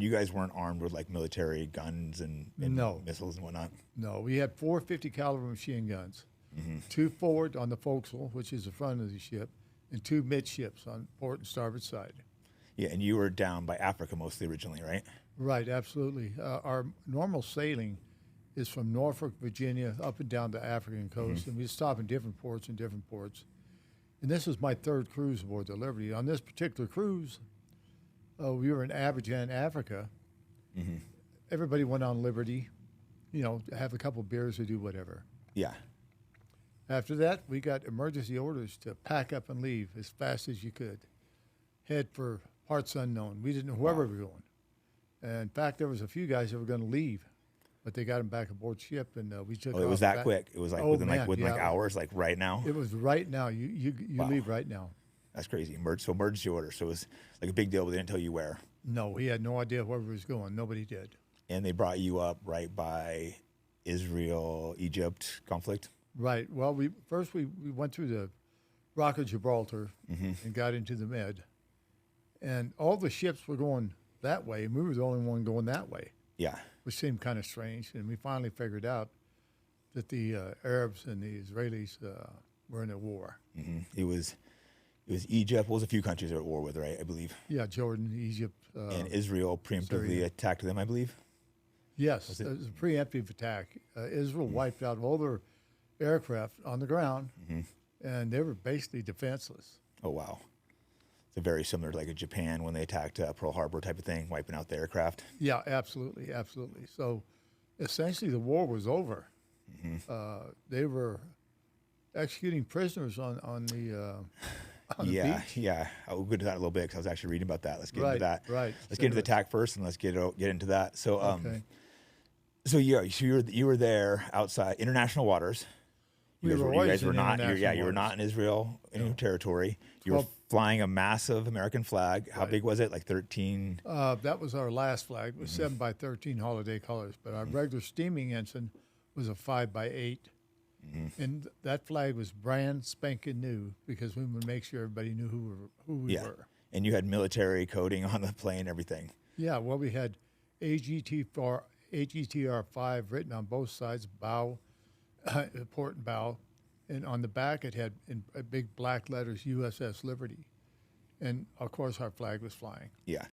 And you guys weren't armed with like military guns and No, missiles and whatnot. no. We had 450 caliber machine guns, Hmm. two forward on the forecastle, which is the front of the ship, and two midships on port and starboard side. Yeah, and you were down by Africa mostly originally, right? Right, absolutely. Our normal sailing is from Norfolk, Virginia, up and down the African coast, and we stop in different ports and different ports. And this was my third cruise aboard the Liberty. On this particular cruise, we were in Abidjan, Africa. Hmm. Everybody went on Liberty, have a couple beers or do whatever. Yeah. After that, we got emergency orders to pack up and leave as fast as you could. Head for parts unknown. We didn't know where we were going. And in fact, there was a few guys that were going to leave, but they got them back aboard ship, and we took Oh, it off was that back. quick. It was like Oh, within man, like yeah. hours, like right now. It was right now. You Wow. leave right now. That's crazy. Emergency order. So it was like a big deal, but they didn't tell you where. No, we had no idea where we was going. Nobody did. And they brought you up right by Israel Egypt conflict. Right. Well, we went through the Rock of Gibraltar and got into the Med, and all the ships were going that way, and we were the only one going that way, Yeah. which seemed kind of strange. And we finally figured out that the Arabs and the Israelis were in a war. Hmm. It was Egypt. Well, it was a few countries they were at war with, right? I believe. Yeah, Jordan, Egypt. And Israel preemptively Syria. attacked them, I believe. Yes, it was a preemptive attack. Israel wiped out all their aircraft on the ground, and they were basically defenseless. Oh, wow. It's very similar to like a Japan when they attacked Pearl Harbor type of thing, wiping out the aircraft. Yeah, absolutely, absolutely. So essentially the war was over. They were executing prisoners on the Yeah, beach. yeah. I'll go to that a little bit because I was actually reading about that. Let's get Right, into that. right. Let's get into the attack first, and let's get into that. So, Okay. so yeah, so you were there outside international waters. We You were guys always were in not. international You were not waters. in Israel in your territory. You were Well- flying a massive American flag. How Right. big was it? Like 13. That was our last flag. It was 7 by 13 holiday colors, but our regular steaming ensign was a 5 by 8. And that flag was brand spanking new because we would make sure everybody knew who we Yeah. were. And you had military coding on the plane, everything. Yeah, well, we had AGTR 5 written on both sides, bow, port and bow. And on the back, it had in big black letters, U.S.S. Liberty. And, of course, our flag was flying. Yeah.